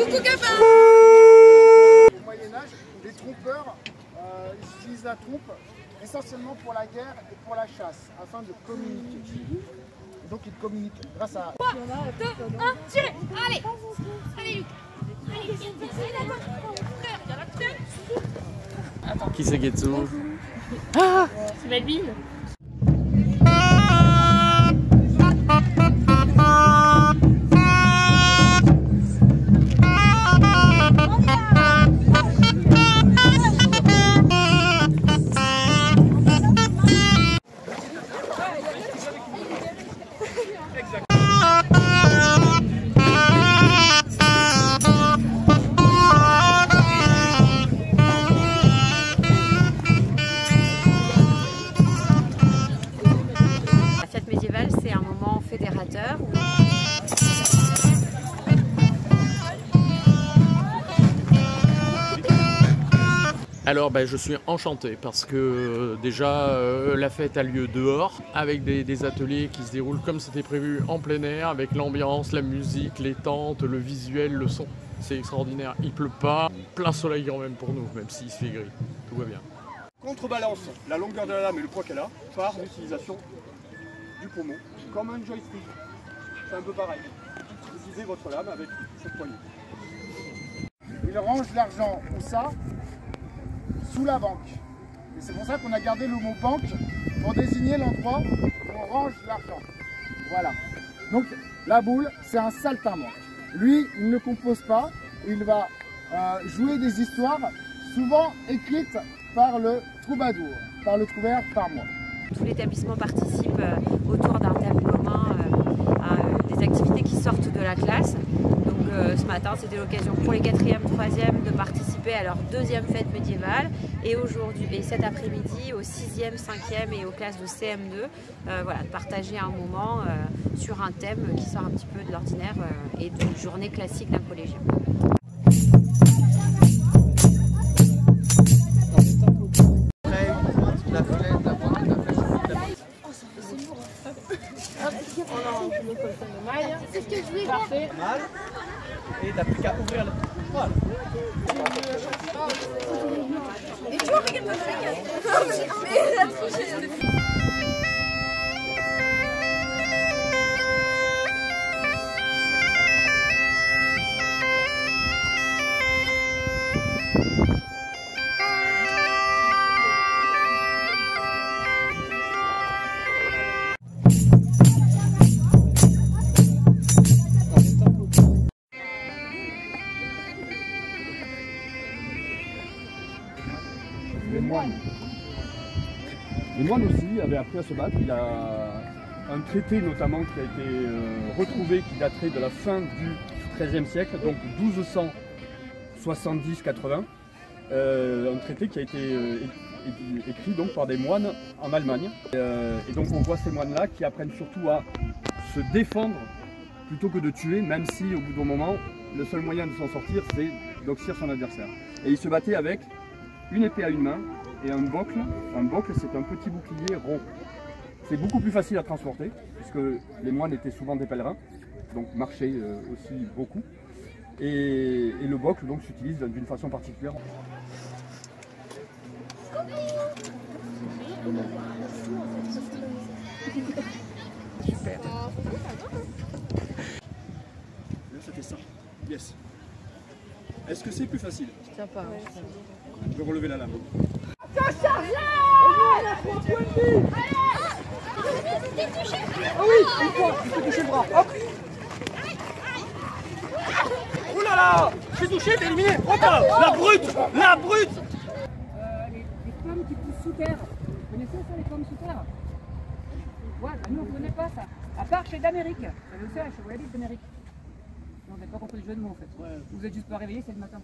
Coucou copain. Au Moyen-Âge, les trompeurs ils utilisent la trompe essentiellement pour la guerre et pour la chasse, afin de communiquer. Et donc ils communiquent grâce à... 3, 2, 1, tirez. Allez. Allez Luc. Allez Luc. Attends. Qui c'est Getsu? Ah, c'est Melville. C'est un moment fédérateur. Alors je suis enchanté parce que déjà la fête a lieu dehors avec des ateliers qui se déroulent comme c'était prévu en plein air avec l'ambiance, la musique, les tentes, le visuel, le son. C'est extraordinaire. Il pleut pas, plein soleil quand même pour nous, même s'il se fait gris. Tout va bien. Contrebalance la longueur de la lame et le poids qu'elle a par l'utilisation du pommeau, comme un joystick. C'est un peu pareil. Utilisez votre lame avec cette poignée. Il range l'argent ou ça sous la banque. Et c'est pour ça qu'on a gardé le mot banque pour désigner l'endroit où on range l'argent. Voilà. Donc la boule, c'est un saltimbanque. Lui, il ne compose pas, il va jouer des histoires souvent écrites par le troubadour, par le trouvère, par moi. Tout l'établissement participe autour d'un thème commun à des activités qui sortent de la classe. Donc ce matin, c'était l'occasion pour les 4e, 3e de participer à leur 2e fête médiévale et aujourd'hui et cet après-midi aux 6e, 5e et aux classes de CM2, voilà, de partager un moment sur un thème qui sort un petit peu de l'ordinaire et d'une journée classique d'un collégien. C'est ce que je voulais voir. Mal. Et t'as plus qu'à ouvrir le... Voilà. Et tu vois, regarde-moi ça. Mais la tricheuse. Les moines aussi avaient appris à se battre. Il y a un traité notamment qui a été retrouvé qui daterait de la fin du XIIIe siècle, donc 1270-80. Un traité qui a été écrit donc par des moines en Allemagne. Et donc on voit ces moines-là qui apprennent surtout à se défendre plutôt que de tuer, même si au bout d'un moment, le seul moyen de s'en sortir, c'est d'oxyre son adversaire. Et ils se battaient avec une épée à une main et un bocle. Un bocle, c'est un petit bouclier rond. C'est beaucoup plus facile à transporter, puisque les moines étaient souvent des pèlerins, donc marchaient aussi beaucoup. Et le bocle donc s'utilise d'une façon particulière. Super. Là, c'était ça. Yes. Est-ce que c'est plus facile? Je tiens pas. Je vais relever la lame. Ah oui, une fois, il faut toucher le bras. Hop. Ouh là là, je suis touché, t'es éliminé. Oh là, la brute, la brute. Les pommes qui poussent sous terre. Vous connaissez ça, les pommes sous terre? Voilà, nous on ne connaît pas ça. À part chez d'Amérique. Ça veut faire chez Wallis d'Amérique. Non, vous n'avez pas compris le jeu de mots en fait. Ouais. Vous êtes juste pas réveillé, c'est le matin.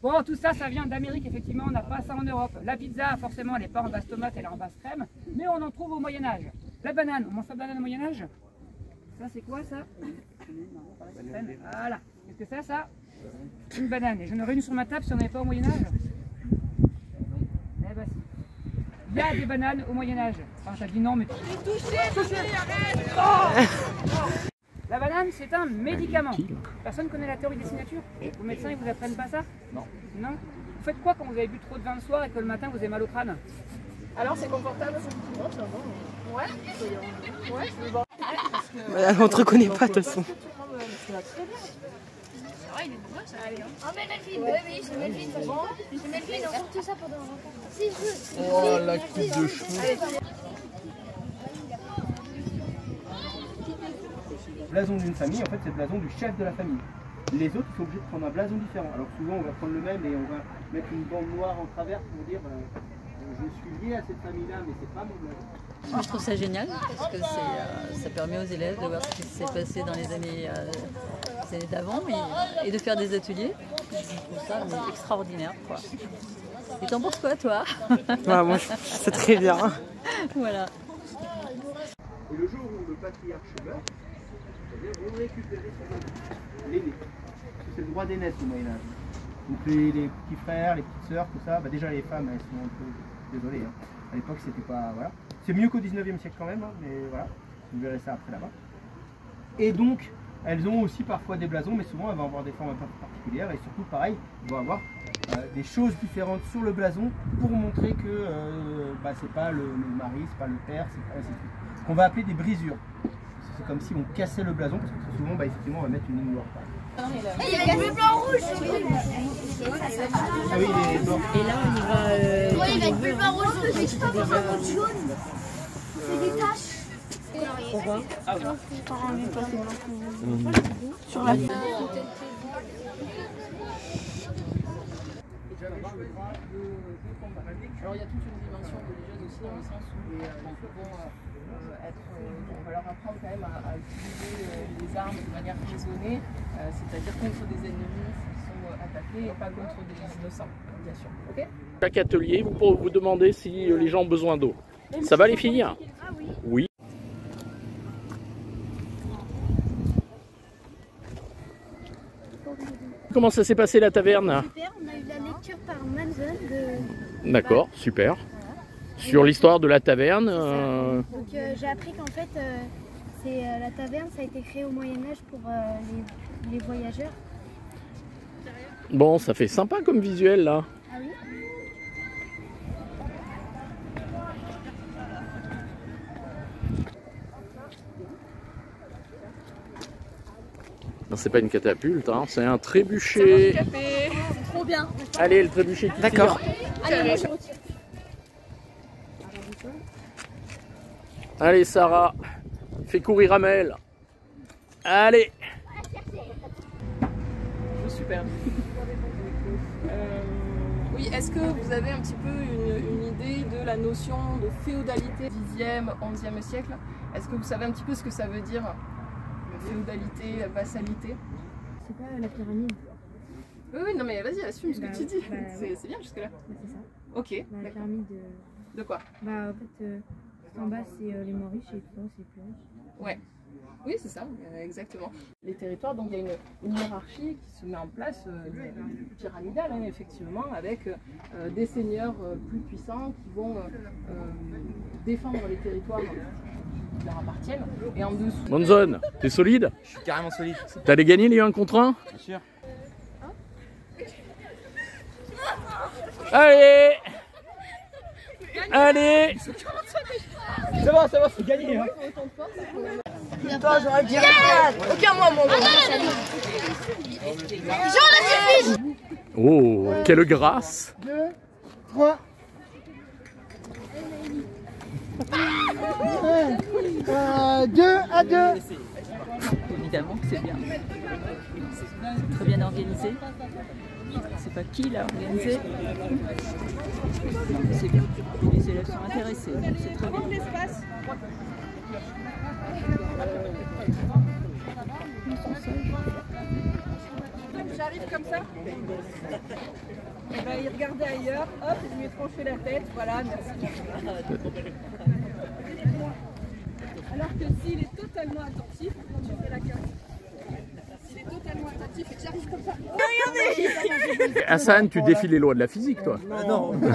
Bon, tout ça, ça vient d'Amérique, effectivement, on n'a pas ça en Europe. La pizza, forcément, elle n'est pas en basse tomate, elle est en basse crème, mais on en trouve au Moyen-Âge. La banane, on mange pas de banane au Moyen-Âge? Ça, c'est quoi ça? Voilà. Qu'est-ce que c'est ça? Une banane. Et j'en aurais une sur ma table si on n'avait pas au Moyen-Âge? Eh ben si. Il y a des bananes au Moyen-Âge. Enfin, t'as dit non, mais... Touché, arrête. La banane, c'est un médicament. Personne connaît la théorie des signatures? Vos médecins, ils vous apprennent pas ça? Non. Non? Vous faites quoi quand vous avez bu trop de vin le soir et que le matin, vous avez mal au crâne? Alors, c'est confortable? Ouais. Ouais, c'est bon. On te reconnaît pas de toute façon. Ah, mais Melvin, oui, c'est Melvin, de toute façon. C'est Melvin, on sort tout ça pendant un repas. Si, je veux. Oh, la coupe de cheveux. Le blason d'une famille, en fait, c'est le blason du chef de la famille. Les autres sont obligés de prendre un blason différent. Alors souvent, on va prendre le même et on va mettre une bande noire en travers pour dire je suis lié à cette famille-là, mais c'est pas mon blason. Moi, je trouve ça génial parce que ça permet aux élèves de voir ce qui s'est passé dans les années d'avant et de faire des ateliers. Je trouve ça extraordinaire, quoi. Et t'en penses quoi, toi? Ouais, moi, c'est très bien. Voilà. Et le jour où le patriarche meurt, c'est-à-dire vous récupérez l'aîné. C'est le droit d'aînesse au Moyen-Âge. Donc les petits frères, les petites sœurs, tout ça, bah déjà les femmes, elles sont un peu désolées. Hein. À l'époque, c'était pas. Voilà. C'est mieux qu'au 19e siècle quand même, hein, mais voilà, vous verrez ça après là-bas. Et donc, elles ont aussi parfois des blasons, mais souvent elles vont avoir des formes un peu particulières et surtout, pareil, elles vont avoir des choses différentes sur le blason pour montrer que bah, c'est pas le mari, c'est pas le père, c'est pas ce qu'on va appeler des brisures. C'est comme si on cassait le blason parce que très souvent, bah, effectivement, on va mettre une ligne noire. Il y a le blanc rouge. Ah oui, il est mort. Et là, on y va. Oui, il a le blanc rouge, mais je pas voir un jaune. C'est des taches. Pourquoi? Sur la Alors il y a toute une dimension religieuse aussi dans le sens où les feux vont on va leur apprendre quand même à utiliser les armes de manière raisonnée, c'est-à-dire contre des ennemis qui sont attaqués et pas contre des innocents, bien sûr. Okay. Chaque atelier, vous pourrez vous demander si les gens ont besoin d'eau. Ça va les filles? Ah oui. Oui. Comment ça s'est passé la taverne? Super, on a eu la lecture par Manzon de... D'accord, super. Voilà. Sur l'histoire de la taverne Donc j'ai appris qu'en fait, la taverne, ça a été créé au Moyen-Âge pour les voyageurs. Bon, ça fait sympa comme visuel là. Ah oui? Non, c'est pas une catapulte, hein, c'est un trébuchet. C'est trop bien. Allez, le trébuchet. D'accord. Allez, moi je retire. Allez, Sarah, fais courir Amel. Allez. Super. Oui, est-ce que vous avez un petit peu une idée de la notion de féodalité 10e, 11e siècle? Est-ce que vous savez un petit peu ce que ça veut dire? Féodalité, vassalité? C'est pas la pyramide. Oui, non mais vas-y, assume ce que tu dis. C'est bien jusque-là. C'est ça. Ok. La pyramide. De quoi? Bah en fait, en bas c'est les moins riches et tout c'est plus riche. Ouais. Oui, c'est ça, exactement. Les territoires, donc il y a une hiérarchie qui se met en place, pyramidale, hein, effectivement, avec des seigneurs plus puissants qui vont défendre les territoires qui leur appartiennent. Et en dessous... Manzon, t'es solide? Je suis carrément solide. T'allais gagner les 1 contre 1? Bien sûr. Allez! Allez! Ça va, c'est gagné. Hein. Toi, j'aurais dit Aucun moi. Jean, la suffit. Oh, quelle grâce! 2, 3. 2 à 2. Évidemment que c'est bien. C'est très bien organisé. C'est pas qui l'a organisé. C'est bien. Les élèves sont intéressés. C'est très bien. J'arrive comme ça. Et ben, il regardait ailleurs, hop, je lui ai tranché la tête, voilà, merci. Alors que s'il est totalement attentif, quand tu fais la carte, s'il est totalement attentif et que j'arrive comme ça. Regardez! Hassan, tu défies les lois de la physique, toi. Non. Vous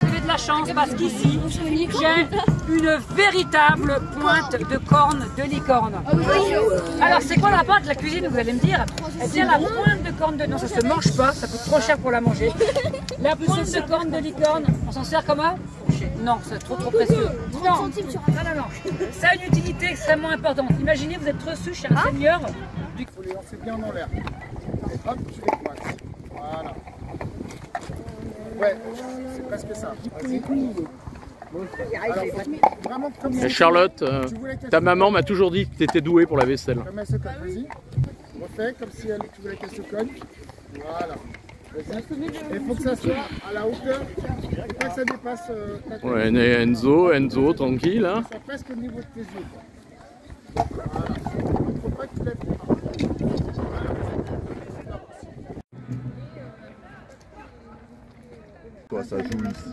avez de la chance parce qu'ici, j'ai une véritable pointe de corne de licorne. Alors, c'est quoi la part de la cuisine, vous allez me dire? Eh bien, la pointe de corne de... Non, ça se mange pas, ça coûte trop cher pour la manger. La pointe de corne de licorne, on s'en sert comment? Non, c'est trop précieux. Non, ça a une utilité extrêmement importante. Imaginez, vous êtes reçu chez un seigneur. Il faut les lancer bien en l'air. Et hop, tu les pointes. Voilà. Ouais, c'est presque ça. Alors, vraiment comme Charlotte, ta maman m'a toujours dit que tu étais douée pour la vaisselle. Comme elle se cogne, vas-y. Refais comme si tu voulais qu'elle se cogne. Voilà. Il faut que ça soit à la hauteur, il ne faut pas que ça dépasse ta tête. Ouais, Enzo, tranquille. Hein. Ça presque au niveau de tes yeux. Voilà. Il ne faut pas que tu lèves les bras. Quoi, ça joue ici.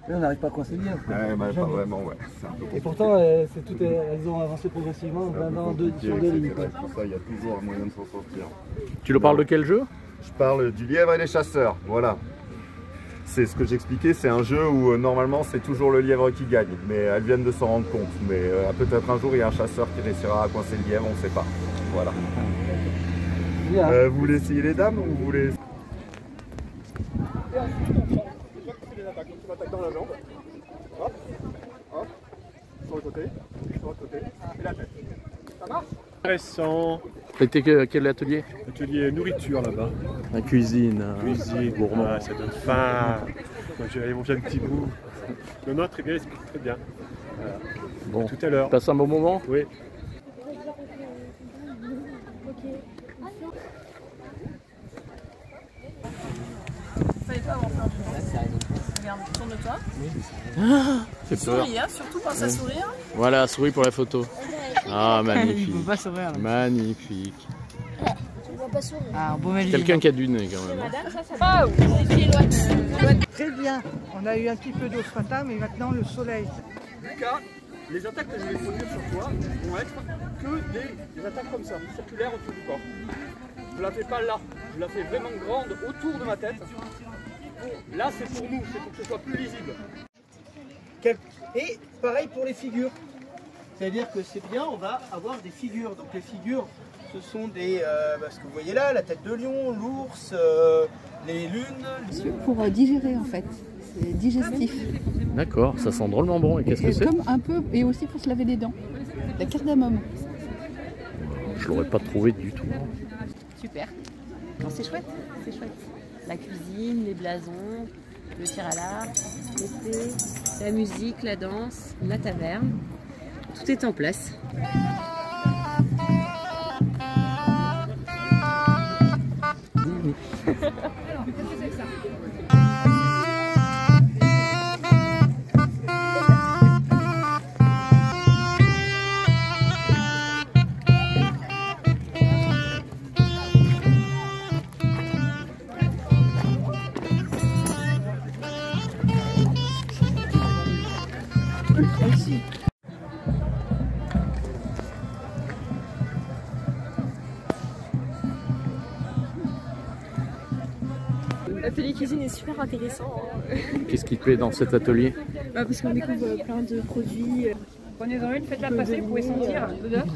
Là, on n'arrive pas à coincer bien. Ouais, bah, pas vraiment, ouais. C'est un peu compliqué. Et pourtant, elles ont avancé progressivement sur deux lignes. C'est pour ça, il y a toujours un moyen de s'en sortir. Tu le parles de quel jeu? Je parle du lièvre et des chasseurs, voilà. C'est ce que j'expliquais, c'est un jeu où normalement c'est toujours le lièvre qui gagne, mais elles viennent de s'en rendre compte. Mais peut-être un jour il y a un chasseur qui réussira à coincer le lièvre, on ne sait pas. Voilà. Vous voulez essayer les dames ou vous voulez... Et ensuite on attaque dans la jambe. Hop, hop, sur le côté, et la tête. Ça marche? Intéressant. C'était quel atelier? Atelier nourriture là-bas. La cuisine. Cuisine, gourmand. Ça donne faim. Moi je vais aller manger un petit bout. Le nôtre, très bien, très bien. Voilà. Bon. À tout à l'heure. Passe un bon moment? Oui. Fallait pas avoir peur du vent. Regarde, tourne-toi. C'est peur. Souris, hein, surtout pense à sourire. Voilà, souris pour la photo. Ah, magnifique. Il ne peut pas sourire. Là. Magnifique. Ah, beau Mélie. Quelqu'un qui a du nez quand même. Très bien. On a eu un petit peu d'eau ce matin, mais maintenant le soleil. Lucas, les attaques que je vais produire sur toi vont être que des attaques comme ça, circulaires autour du corps. Je la fais pas là, je la fais vraiment grande autour de ma tête. Là c'est pour nous, c'est pour que ce soit plus lisible. Et pareil pour les figures. C'est-à-dire que c'est bien, on va avoir des figures. Donc les figures, ce sont des... ce que vous voyez là, la tête de lion, l'ours, les lunes... C'est pour digérer en fait, c'est digestif. D'accord, ça sent drôlement bon. Et qu'est-ce que c'est? Comme un peu, et aussi pour se laver les dents. La cardamome. Je l'aurais pas trouvé du tout. Super. C'est chouette, c'est chouette. La cuisine, les blasons, le tir à l'arc, l'été, la musique, la danse, la taverne. Tout est en place. L'atelier cuisine est super intéressant. Qu'est-ce qui te plaît dans cet atelier? Parce qu'on découvre plein de produits. Prenez-en une, faites-la passer, vous pouvez sentir l'odeur.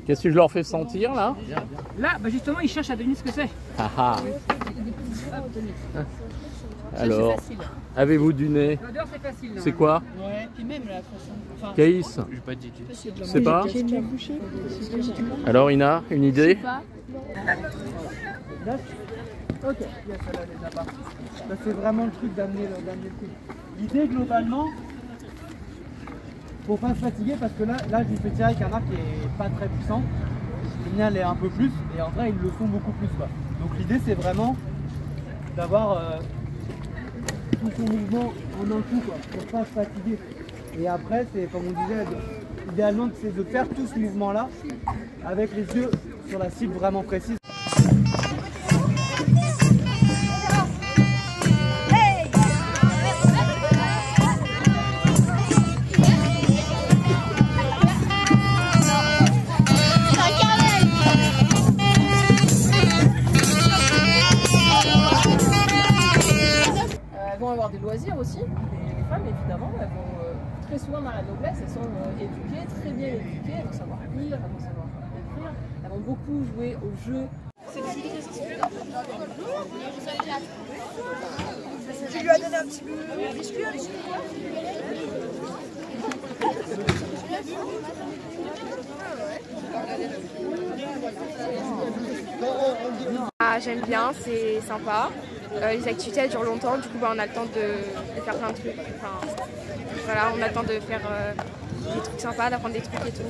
Qu'est-ce que je leur fais sentir là? Là, justement, ils cherchent à deviner ce que c'est. Ah ah. Alors, avez-vous du nez? L'odeur, c'est facile. C'est quoi? Ouais, puis même la façon. Enfin, Caïs? C'est pas? Alors Ina, une idée? Ok, il y a celle-là déjà partie. Ça c'est vraiment le truc d'amener le truc. L'idée globalement, faut pas se fatiguer parce que là je lui fais tirer avec un arc qui est pas très puissant. Le mien l'est un peu plus et en vrai ils le font beaucoup plus quoi. Donc l'idée c'est vraiment d'avoir tout son mouvement en un coup quoi, pour pas se fatiguer. Et après c'est comme on disait, idéalement c'est de faire tout ce mouvement là avec les yeux sur la cible vraiment précise. Elles vont avoir des loisirs aussi. très souvent dans la noblesse, elles sont éduquées, très bien éduquées, elles vont savoir lire, elles vont savoir écrire, elles vont beaucoup jouer au jeu. Tu lui as donné un petit peu de biscuit, Ah, j'aime bien, c'est sympa. Les activités elles durent longtemps, du coup on a le temps de faire plein de trucs. Enfin, voilà, on a le temps de faire des trucs sympas, d'apprendre des trucs et tout.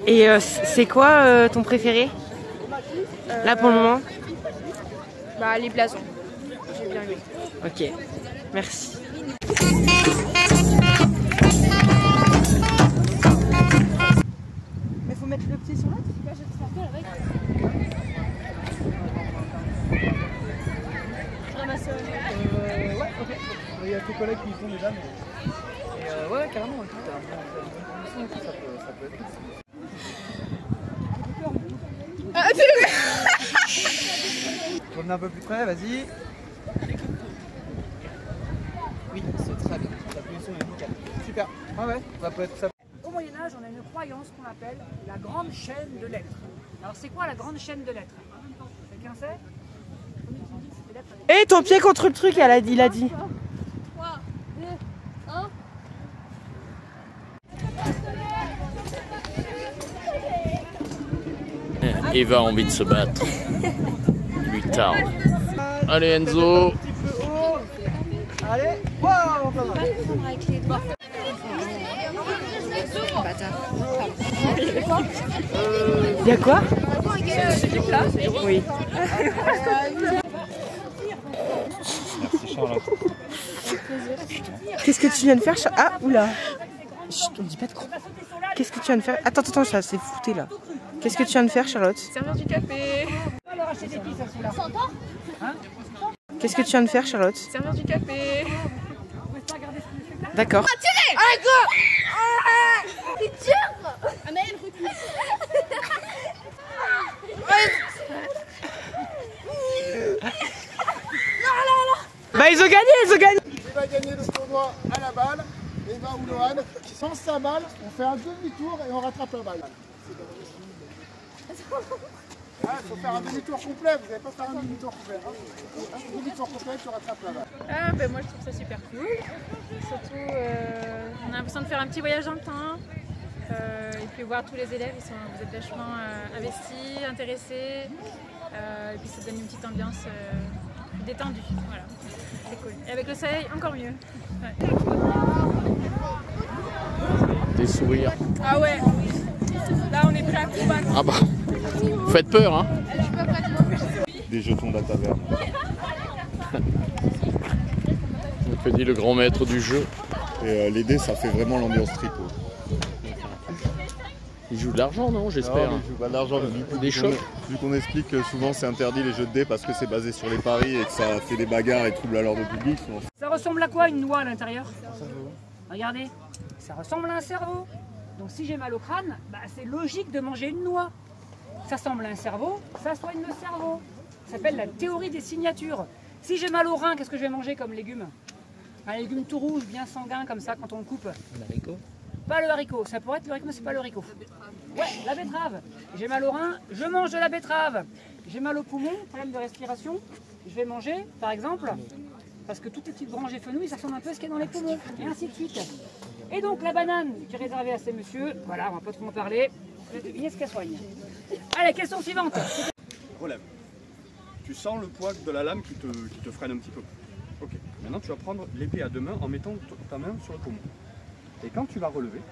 Et c'est quoi ton préféré là pour le moment? Bah, les blasons, j'ai bien aimé. Ok, merci. Mais faut mettre le pied sur l'autre. Ouais, ok. Il y a tes collègues qui font déjà, mais... Et ouais, carrément, écoute, ça peut être... Ah, Tourne un peu plus près, vas-y. Oui, c'est très bien. La position est nickel. Super. Ah ouais, ça peut être ça. Au Moyen-Âge, on a une croyance qu'on appelle la grande chaîne de lettres. Alors c'est quoi la grande chaîne de lettres? Quelqu'un sait? Et ton pied contre le truc, il a dit. 3, 2, 1. Eva a envie de se battre. Lui tarde. Allez Enzo. Allez, wow, pas mal. Il y a quoi? C'est du plat? Oui. Merci Charlotte. Qu'est-ce que tu viens de faire? Ah, oula. Chut, on dit pas de con. Qu'est-ce que tu viens de faire? Attends, ça s'est fouté là. Qu'est-ce que tu viens de faire, Charlotte? Servir du café. Qu'est-ce que tu viens de faire, Charlotte? Servir du café. D'accord. Tirez! Allez, go! Il tire! Anaël, recule. Bah ils ont gagné, Il va gagner le tournoi à la balle. Eva ou Lohan, sans sa balle, on fait un demi-tour et on rattrape la balle. Il faut faire un demi-tour complet, vous n'allez pas faire un demi-tour complet. Un demi-tour complet, tu rattrapes la balle. Ah, ben moi je trouve ça super cool. Surtout, on a l'impression de faire un petit voyage dans le temps. Et puis voir tous les élèves, vous êtes vachement investis, intéressés. Et puis ça donne une petite ambiance détendue. Voilà, c'est cool. Et avec le soleil, encore mieux. Ouais. Des sourires. Ah ouais, là on est prêt à combattre. Ah bah, faites peur hein. Des jetons de la taverne. Que dit le grand maître du jeu. Et les dés, ça fait vraiment l'ambiance tripot. Il joue de l'argent, non, j'espère? Non, il joue pas de l'argent. Des chocs. Vu qu'on explique que souvent c'est interdit les jeux de dés parce que c'est basé sur les paris et que ça fait des bagarres et trouble à l'ordre public. Ça ressemble à quoi une noix à l'intérieur? Regardez, ça ressemble à un cerveau. Donc si j'ai mal au crâne, bah, c'est logique de manger une noix. Ça ressemble à un cerveau, ça soigne le cerveau. Ça s'appelle la théorie des signatures. Si j'ai mal au rein, qu'est-ce que je vais manger comme légume? Un légume tout rouge, bien sanguin comme ça quand on le coupe. L'haricot? Pas le haricot, ça pourrait être le haricot, mais c'est pas le haricot. Ouais, la betterave. J'ai mal au rein, je mange de la betterave. J'ai mal au poumon, problème de respiration, je vais manger, par exemple, parce que toutes les petites branches et fenouilles, ça ressemble un peu à ce qu'il y a dans les poumons, et ainsi de suite. Et donc la banane qui est réservée à ces messieurs, voilà, on va pas trop en parler, vous allez deviner ce qu'elle soigne. Allez, question suivante. Relève. Tu sens le poids de la lame qui te freine un petit peu. Ok, maintenant tu vas prendre l'épée à deux mains en mettant ta main sur le poumon. Et quand tu vas relever,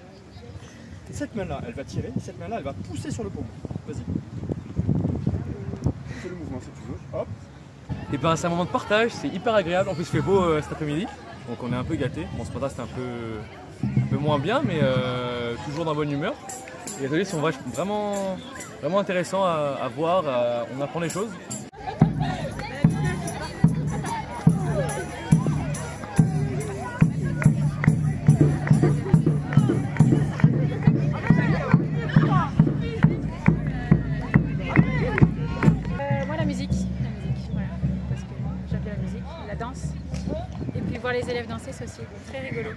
cette main-là, elle va tirer, cette main-là, elle va pousser sur le poumon. Vas-y. Fais le mouvement si tu veux. Hop. Et ben c'est un moment de partage, c'est hyper agréable. En plus il fait beau cet après-midi, donc on est un peu gâtés. Bon, ce matin c'était un peu moins bien, mais toujours dans bonne humeur. Les ateliers sont vraiment intéressants à voir, on apprend des choses. La danse et puis voir les élèves danser, c'est aussi très rigolo.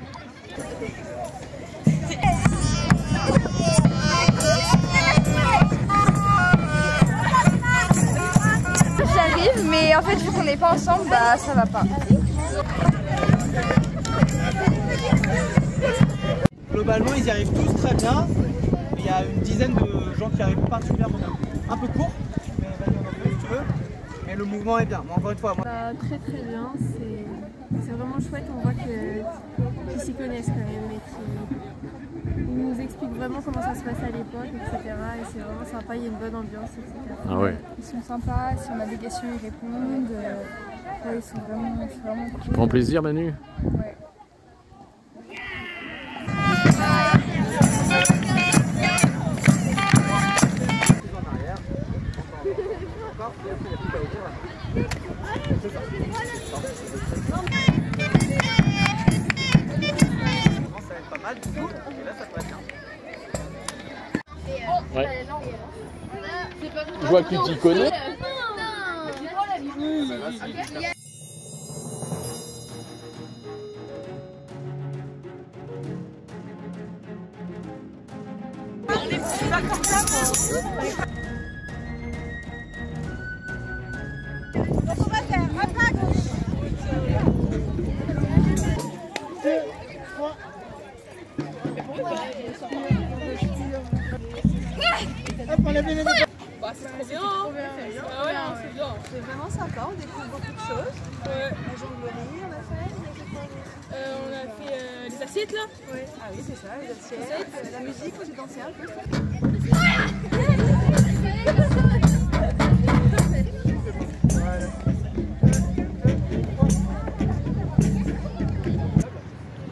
en fait, vu qu'on n'est pas ensemble, bah ça va pas. Globalement, ils y arrivent tous très bien. Il y a une dizaine de gens qui arrivent particulièrement bien. Un peu court, mais vas-y, on en fait si tu veux. Mais le mouvement est bien. Mais encore une fois, moi... Très très bien, c'est vraiment chouette, on voit qu'ils s'y connaissent quand même et qu'ils nous expliquent vraiment comment ça se passe à l'époque, etc. Et c'est vraiment sympa, il y a une bonne ambiance, etc. Ah ouais. Ils sont sympas, si on a des questions ils répondent, ouais, ils sont vraiment cool. Tu prends plaisir Manu? Ouais. Ça va être pas mal du tout, et là ça peut être bien. Ouais. Je vois que tu t'y connais. Donc on va faire un pas à gauche. 2, 3. Hop, on lève les mains. Bah, c'est trop bien, hein. Ah ouais, c'est bien. C'est vraiment sympa, on découvre beaucoup de choses. Ouais. La jonglerie, on a fait. On a fait les assiettes là. Ouais. Ah oui, c'est ça, les assiettes. La musique, j'ai dansé un peu.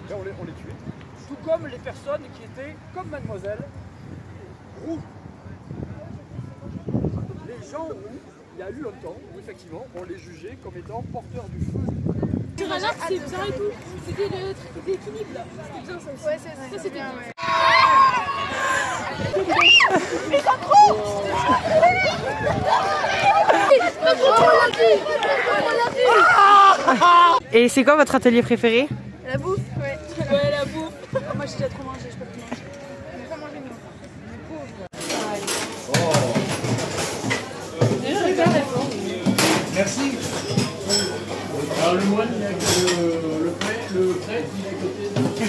Là, on les tue. Tout comme les personnes qui étaient, comme mademoiselle, rouges. Les gens où il y a eu un temps où effectivement on les jugeait comme étant porteurs du feu. Sur un arbre, c'est bien et tout. C'était le truc d'équilibre là. C'était bien ça aussi. Ouais, ça c'était bien. Mais ça trop. Et c'est quoi votre atelier préféré? La bouffe, ouais. Ouais, la bouffe. Oh, moi j'ai déjà trop mangé, je peux plus manger. Je vais pas manger moi. Merci. Alors le moine, il a le prêtre, il est à côté.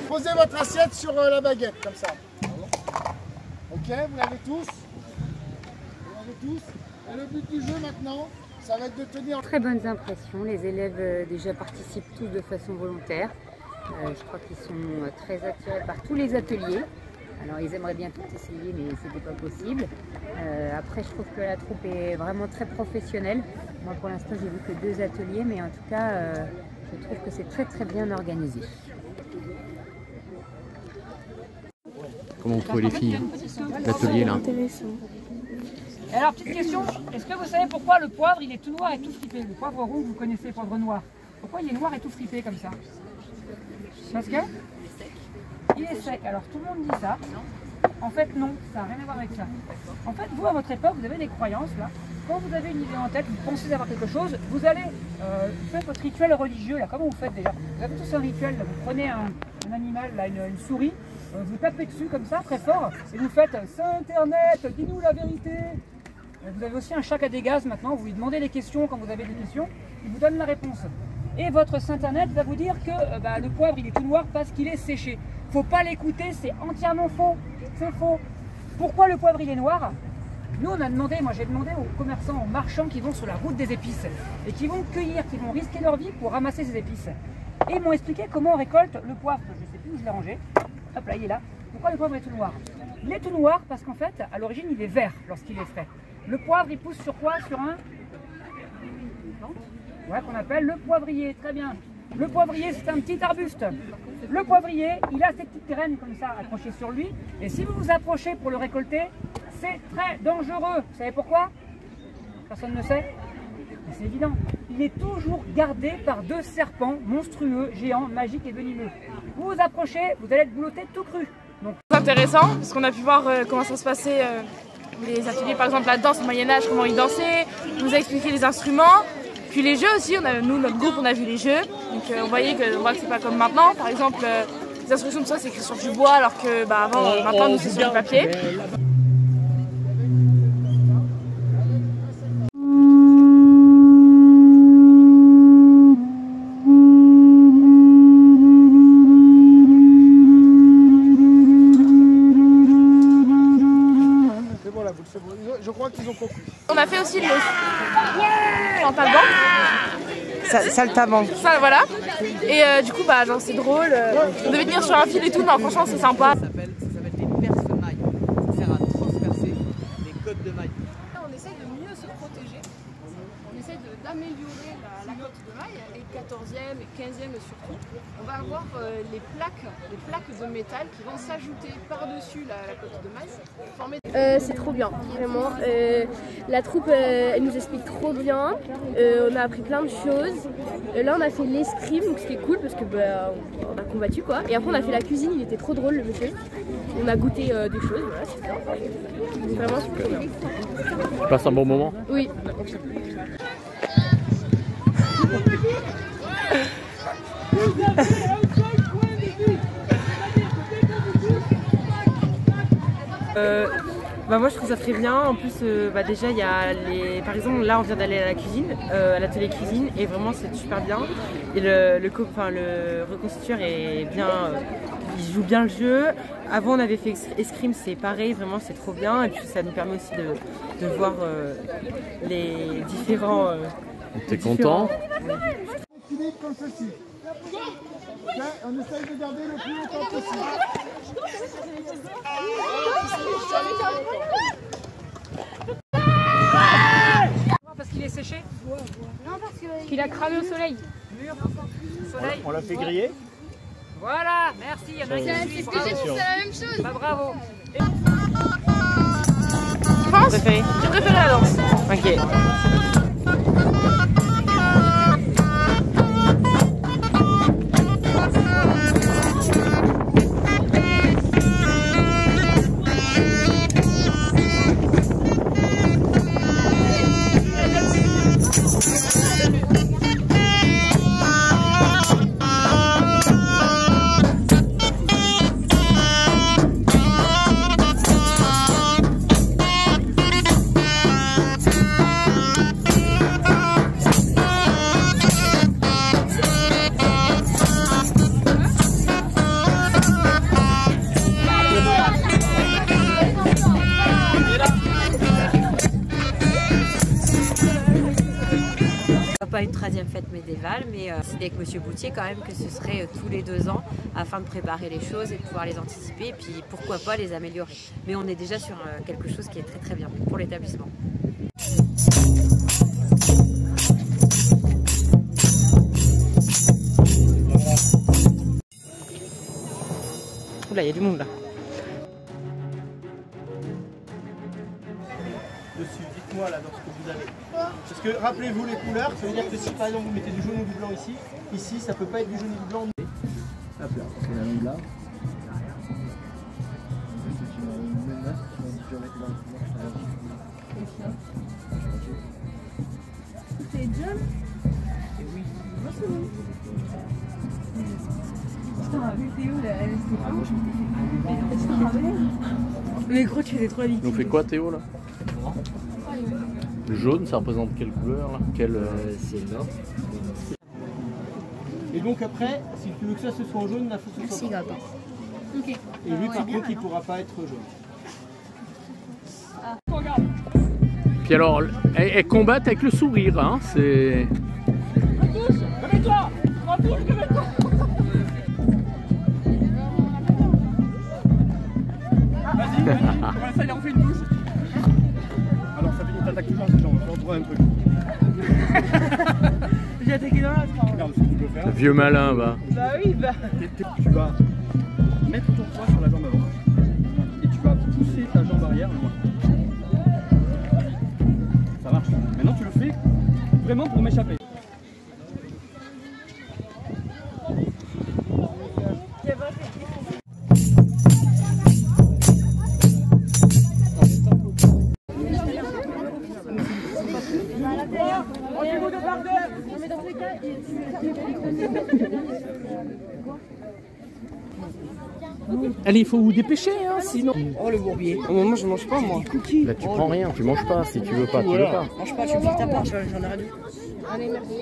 Posez votre assiette sur la baguette, comme ça. Ok, vous l'avez tous? Vous l'avez tous? Et le but du jeu maintenant, Ça va être de tenir. Très bonnes impressions. Les élèves déjà participent tous de façon volontaire. Je crois qu'ils sont très attirés par tous les ateliers. Alors ils aimeraient bien tout essayer, mais c'était pas possible. Après, je trouve que la troupe est vraiment très professionnelle. Moi, pour l'instant, j'ai vu que 2 ateliers, mais en tout cas, je trouve que c'est très très bien organisé. Comment vous trouvez les filles, l'atelier là? Intéressant. Et alors, petite question, est-ce que vous savez pourquoi le poivre il est tout noir et tout fripé? Le poivre rouge, vous connaissez, le poivre noir. Pourquoi il est noir et tout fripé comme ça? Parce que il est sec. Alors tout le monde dit ça. En fait non, ça n'a rien à voir avec ça. En fait, vous à votre époque, vous avez des croyances là. Quand vous avez une idée en tête, vous pensez avoir quelque chose, vous allez faire votre rituel religieux là. Comment vous faites déjà? Vous avez tous un rituel là. Vous prenez un animal là, une souris. Vous tapez dessus comme ça, très fort, et vous faites « Saint Internet, dis-nous la vérité !» Vous avez aussi un chat à des gaz maintenant, vous lui demandez des questions quand vous avez des questions, il vous donne la réponse. Et votre Saint Internet va vous dire que le poivre il est tout noir parce qu'il est séché. Faut pas l'écouter, c'est entièrement faux, c'est faux. Pourquoi le poivre il est noir? Nous on a demandé, moi j'ai demandé aux commerçants, aux marchands qui vont sur la route des épices, et qui vont cueillir, qui vont risquer leur vie pour ramasser ces épices. Et ils m'ont expliqué comment on récolte le poivre, je ne sais plus où je l'ai rangé. Hop là, il est là. Pourquoi le poivre est tout noir? Il est tout noir parce qu'en fait, à l'origine, il est vert lorsqu'il est frais. Le poivre, il pousse sur quoi? Sur un... Ouais, qu'on appelle le poivrier. Très bien. Le poivrier, c'est un petit arbuste. Le poivrier, il a ces petites graines comme ça accrochées sur lui. Et si vous vous approchez pour le récolter, c'est très dangereux. Vous savez pourquoi? Personne ne sait? C'est évident. Il est toujours gardé par 2 serpents monstrueux, géants, magiques et venimeux. Vous vous approchez, vous allez être boulotté tout cru. C'est intéressant parce qu'on a pu voir comment ça se passait, les ateliers par exemple la danse au Moyen-Âge, comment ils dansaient, ils nous a expliqué les instruments, puis les jeux aussi, nous notre groupe on a vu les jeux, donc on voit que c'est pas comme maintenant, par exemple les instructions de ça c'est écrit sur du bois alors que maintenant nous c'est sur du papier. Je crois qu'ils ont compris. On a fait aussi le saltaban. Saltaban. Ça, voilà. Et du coup, genre, c'est drôle. On devait tenir sur un fil et tout, mais franchement, c'est sympa. Ça s'appelle des perce-mailles. Ça sert à transpercer les codes de mailles. On essaie de mieux se protéger. On essaie d'améliorer la cote de maille. Et 14e et 15e surtout, on va avoir les plaques de métal qui vont s'ajouter par-dessus la cote de maille. C'est trop bien, vraiment. La troupe, elle nous explique trop bien. On a appris plein de choses. Là, on a fait l'escrime, donc c'était cool parce que on a combattu quoi. Et après, on a fait la cuisine, il était trop drôle le monsieur. On a goûté des choses, voilà, c'est vraiment super bien. Tu passes un bon moment? Oui. Moi je trouve ça très bien, en plus déjà il y a par exemple là on vient d'aller à la cuisine, à l'atelier cuisine et vraiment c'est super bien et le reconstitueur est bien, il joue bien le jeu. Avant on avait fait escrime, c'est pareil, vraiment c'est trop bien et puis ça nous permet aussi de voir les différents... T'es content? Comme ceci. On essaye de garder le plus longtemps possible. Parce qu'il est séché? Non, parce qu'il a cramé au soleil. Soleil. On l'a fait griller. Voilà, merci. Il y en a qui suivent. C'est la même chose. Bravo. Je pense que j'ai préféré la danse. Ok. pas une 13e fête médiévale, mais décidé avec Monsieur Boutier quand même que ce serait tous les 2 ans afin de préparer les choses et de pouvoir les anticiper et puis pourquoi pas les améliorer. Mais on est déjà sur quelque chose qui est très très bien pour l'établissement. Oula, il y a du monde là. Dessus, dites-moi là dans ce que vous avez. Parce que rappelez-vous les couleurs, ça veut dire que si par exemple vous mettez du jaune ou du blanc ici ça peut pas être du jaune ou du blanc. Hop là, c'est la langue là. C'est John? Oui. Putain, Théo là, Mais gros, tu fais des 3 litres. On fait quoi Théo là? Le jaune, ça représente quelle couleur là? C'est le nord. Et donc après, si tu veux que ça se soit en jaune, il faut que ce soit blanc. Ok. Et lui par contre, il ne pourra pas être jaune. Puis alors, elles combattent avec le sourire, hein, c'est... Remets-toi! Remets-toi! Vas-y, comment ça, il en fait une touche. Alors ça fait une attaque toujours, c'est genre, on trouve un truc. J'ai attaqué dans la Regarde ce que tu peux faire. Le vieux malin, va. Bah oui, bah. Tu vas mettre ton poids sur la jambe avant et tu vas pousser ta jambe arrière loin. Ça marche. Maintenant tu le fais vraiment pour m'échapper. Allez, il faut vous dépêcher, hein, sinon... Oh le bourbier. Oh, moi je mange pas moi. Là tu prends rien, tu manges pas, si tu veux pas, tu veux pas. Mange pas, tu me fais ta part, j'en ai rien dit. Allez, merci.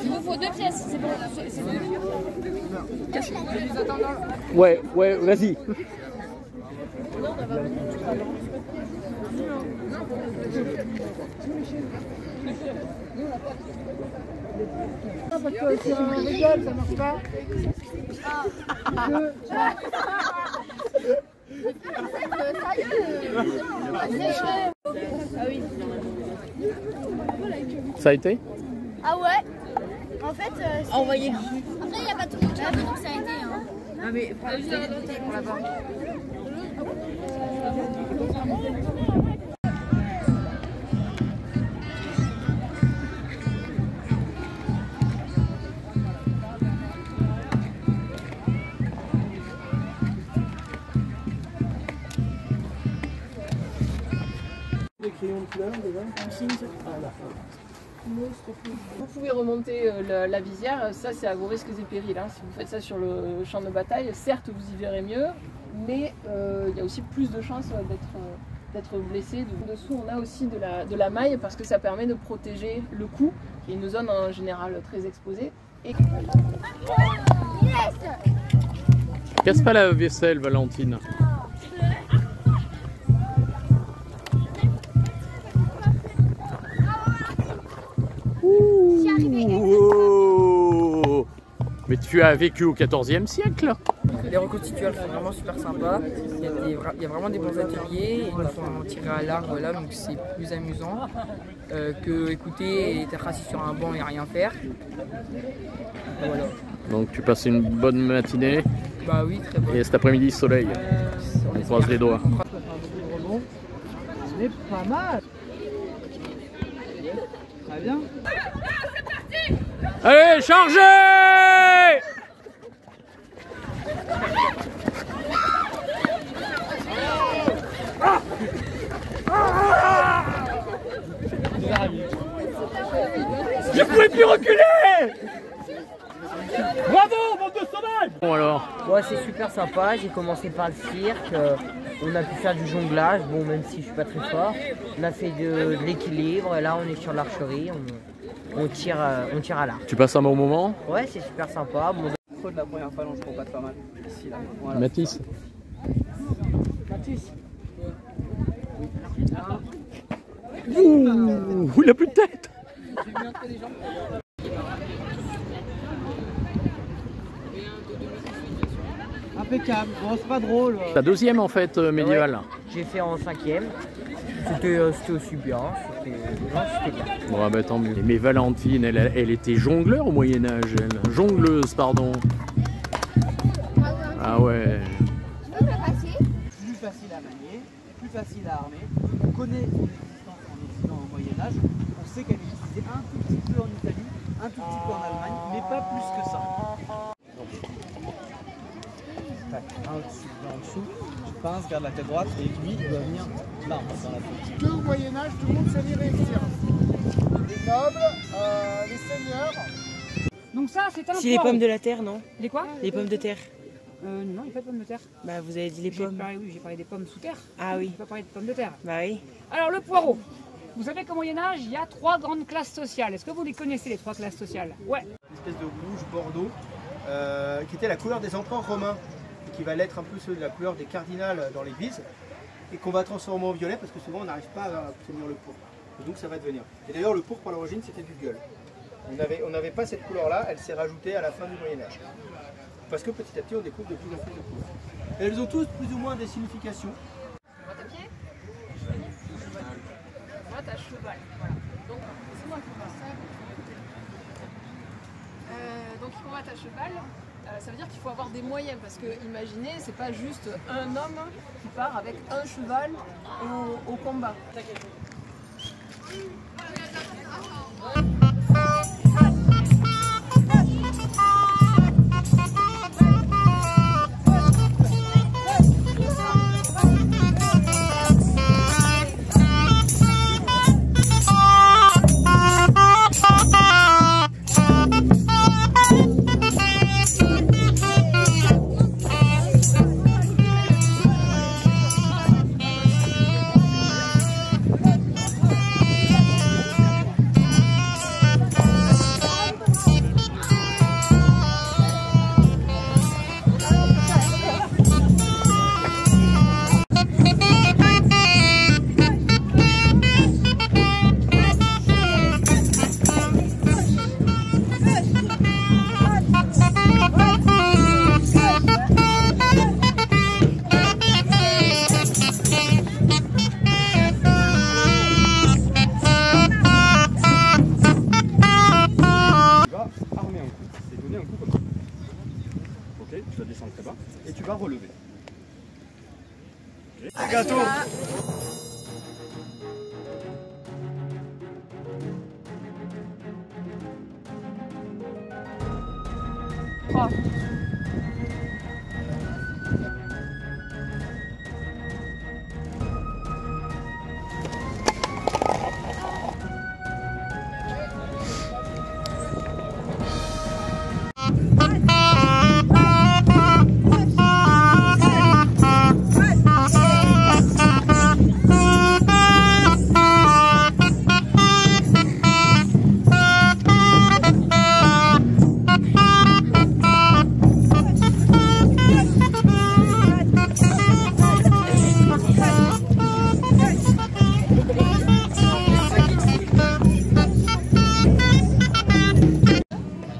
Il vous faut 2 pièces, c'est bon. Ouais, ouais, vas-y. Parce que c'est un régal, ça marche pas. Ça a été? Ah ouais. En fait, envoyé. Après, il n'y a pas tout le monde qui a vu, donc ça a été. Hein. Ah mais pour là-bas. Des crayons de couleur déjà. Vous pouvez remonter la visière, ça c'est à vos risques et périls. Hein. Si vous faites ça sur le champ de bataille, certes vous y verrez mieux, mais il y a aussi plus de chances d'être blessé. Dessous on a aussi de la maille parce que ça permet de protéger le cou, qui est une zone en général très exposée. Et... Casse pas la vaisselle, Valentine. Wow. Mais tu as vécu au XIVe siècle. Les reconstituants sont vraiment super sympas. Il y a vraiment des bons ateliers. Ils nous font tirer à l'arbre là, donc c'est plus amusant que écouter et être assis sur un banc et rien faire. Et voilà. Donc tu passes une bonne matinée. Bah oui, très bonne. Et cet après-midi, soleil. On croise les doigts. C'est pas mal. Très bien. Allez, chargez! Je ne pouvais plus reculer! Bravo, bande de sauvages! Bon alors? Ouais, c'est super sympa. J'ai commencé par le cirque. On a pu faire du jonglage, bon même si je suis pas très fort. On a fait de l'équilibre. Là, on est sur l'archerie. On tire à l'arc. Tu passes un bon moment? Ouais, c'est super sympa. Bon, Faut de la première phalange pour battre pas mal. Ici, là. Voilà. Mathis. Mathis. Ouh, il a plus de tête. Impeccable, bon c'est pas drôle. Ta deuxième en fait médiévale. Ouais, j'ai fait en 5e. C'était aussi bien, c'était bien. Bon bah tant mieux. Mais Valentine, elle était jongleur au Moyen-Âge, elle. Jongleuse, pardon. Ah ouais. Plus facile à manier, plus facile à armer. On connaît son existence en Occident au Moyen-Âge. On sait qu'elle est utilisée un tout petit peu en Italie, un tout petit peu en Allemagne, mais pas plus que ça. Un au-dessus, en dessous, tu pinces, garde la tête droite et lui il doit venir là dans la tête. Que au Moyen-Âge, tout le monde savait réussir. Les nobles, les seigneurs. Donc ça, c'est un Si les pommes de la terre, non? Les quoi? Les pommes de terre. Non, il n'y a pas de pommes de terre. Bah vous avez dit les pommes. Oui, j'ai parlé des pommes sous terre. Ah oui. J'ai pas parlé de pommes de terre. Bah oui. Alors le poireau. Vous savez qu'au Moyen-Âge, il y a 3 grandes classes sociales. Est-ce que vous les connaissez, les 3 classes sociales? Ouais. Une espèce de rouge bordeaux qui était la couleur des empereurs romains, qui va l'être un peu la couleur des cardinals dans l'église, et qu'on va transformer en violet parce que souvent on n'arrive pas à obtenir le pourpre. Et donc ça va devenir. Et d'ailleurs le pourpre à l'origine c'était du gueule. On n'avait pas cette couleur là, elle s'est rajoutée à la fin du Moyen-Âge. Parce que petit à petit on découvre de plus en plus de couleurs. Et elles ont tous plus ou moins des significations. Moi t'as pied? Moi t'as cheval. Voilà. Donc c'est moi qui combatte. Donc il combat à cheval. Ça veut dire qu'il faut avoir des moyens parce que imaginez, c'est pas juste un homme qui part avec un cheval au combat. Tu vas descendre très bas et tu vas relever. Okay. Gâteau.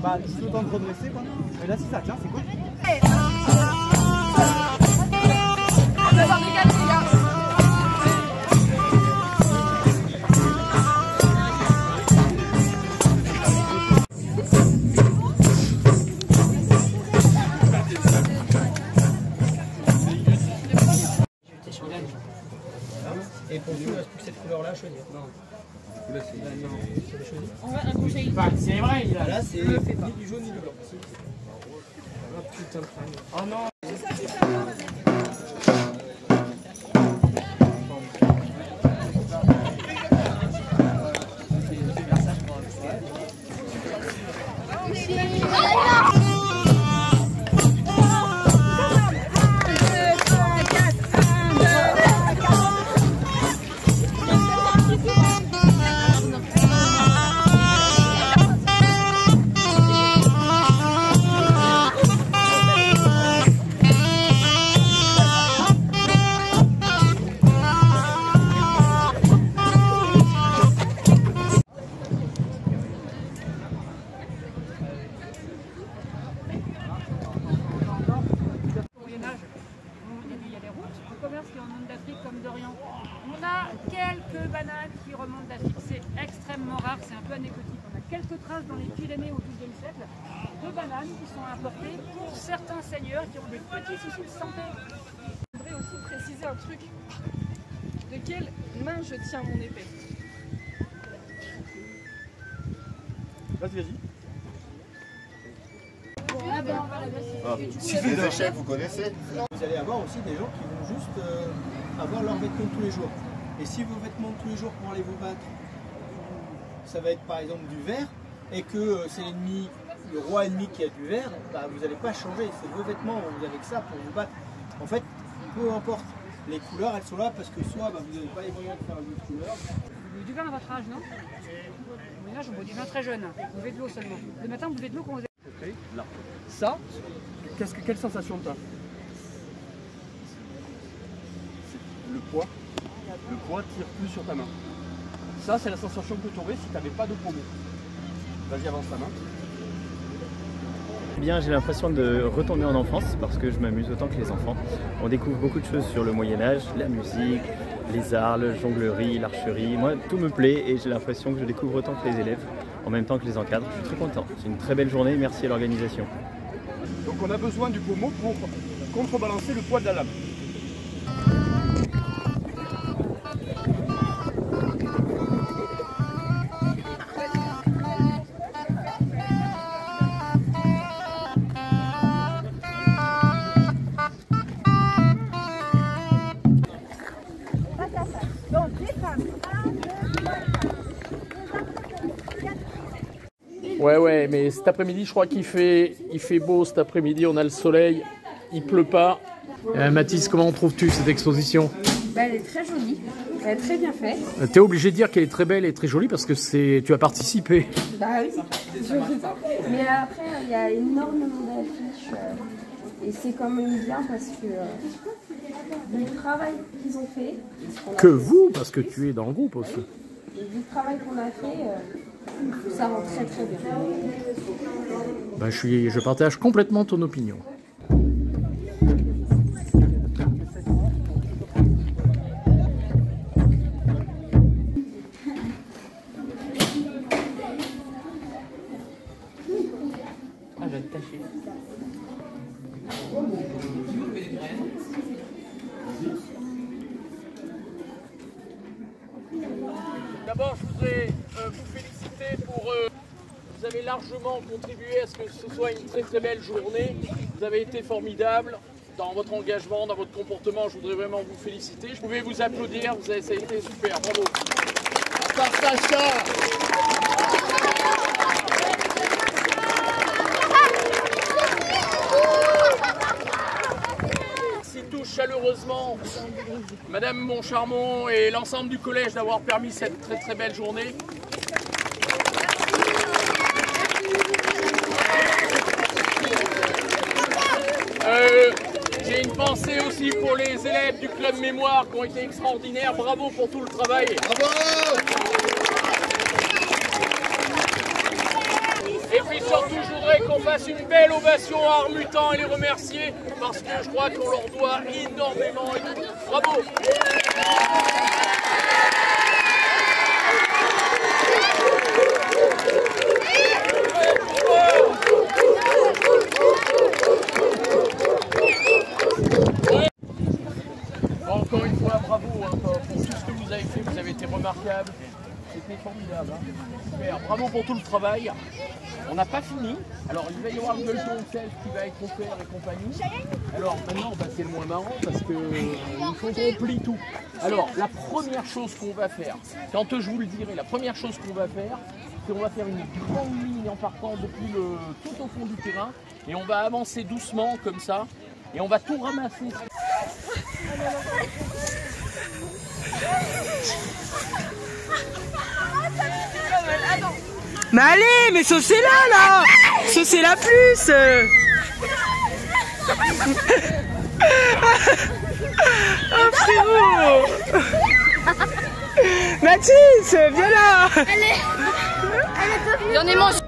Bah, juste le temps de redresser quoi. Mais là si ça tient, c'est cool. Et pour nous, il ne reste plus que cette couleur-là à choisir. Non. Là, c'est choisi. On va un conseil. Bah, c'est vrai, là c'est ni du jaune ni du blanc. Oh putain de crâne. Oh non. a quelques bananes qui remontent d'Afrique, c'est extrêmement rare, c'est un peu anecdotique. On a quelques traces dans les Pyrénées au XIIe siècle de bananes qui sont importées pour certains seigneurs qui ont des petits soucis de santé. Je voudrais aussi préciser un truc. De quelle main je tiens mon épée? Vas-y, vas-y. Si les échecs, vous connaissez. Vous allez avoir aussi des gens qui vont juste avoir leurs vêtements de tous les jours. Et si vos vêtements de tous les jours pour aller vous battre, ça va être par exemple du vert, et que c'est l'ennemi, le roi ennemi qui a du vert, bah, vous n'allez pas changer. C'est vos vêtements, vous avez que ça pour vous battre. En fait, peu importe. Les couleurs, elles sont là parce que soit bah, vous n'avez pas les moyens de faire une autre couleur. Vous buvez du vin à votre âge, non? Au moyen âge, on boit du vin très jeune. Vous buvez de l'eau seulement. Le matin, vous buvez de l'eau quand vous êtes... Ok, là. Ça, quelle sensation tu as? Le poids tire plus sur ta main. Ça, c'est la sensation que tu aurais si tu n'avais pas de pommeau. Vas-y, avance ta main. Bien, j'ai l'impression de retomber en enfance parce que je m'amuse autant que les enfants. On découvre beaucoup de choses sur le Moyen-Âge, la musique, les arts, la jonglerie, l'archerie. Moi, tout me plaît et j'ai l'impression que je découvre autant que les élèves, en même temps que les encadres. Je suis très content. C'est une très belle journée, merci à l'organisation. Donc on a besoin du pommeau pour contrebalancer le poids de la lame. Ouais, mais cet après-midi, je crois qu'il fait beau cet après-midi, on a le soleil, il pleut pas. Mathis, comment trouves-tu cette exposition? Elle est très jolie, elle est très bien faite. T'es obligé de dire qu'elle est très belle et très jolie parce que tu as participé. Bah oui, mais après, il y a énormément d'affiches et c'est quand même bien parce que le travail qu'ils ont fait... Que vous, parce que tu es dans le groupe aussi. Et du travail qu'on a fait... ça rend très très bien. Ben, je partage complètement ton opinion. Ah, je vais te tâcher. D'abord, je voudrais vous féliciter pour... vous avez largement contribué à ce que ce soit une très très belle journée. Vous avez été formidable dans votre engagement, dans votre comportement. Je voudrais vraiment vous féliciter. Je pouvais vous applaudir, ça a été super, bravo. Partage ça. Merci tous chaleureusement Madame Moncharmont et l'ensemble du collège d'avoir permis cette très très belle journée. J'ai une pensée aussi pour les élèves du club mémoire qui ont été extraordinaires. Bravo pour tout le travail. Bravo. Et puis surtout, je voudrais qu'on fasse une belle ovation à Armutan et les remercier parce que je crois qu'on leur doit énormément. Bravo. Encore une fois, bravo pour tout ce que vous avez fait, vous avez été remarquable, c'était formidable. Super, bravo pour tout le travail. On n'a pas fini, alors il va y avoir le gueuleton self qui va être offert et compagnie. Alors maintenant, c'est le moins marrant parce qu'il faut qu'on plie tout. Alors la première chose qu'on va faire, quand je vous le dirai, la première chose qu'on va faire, c'est qu'on va faire une grande ligne en partant depuis tout au fond du terrain et on va avancer doucement comme ça et on va tout ramasser. Mais allez, mais saucez-la là, saucez-la plus. Oh frérot. Mathis, viens là. J'en ai mangé.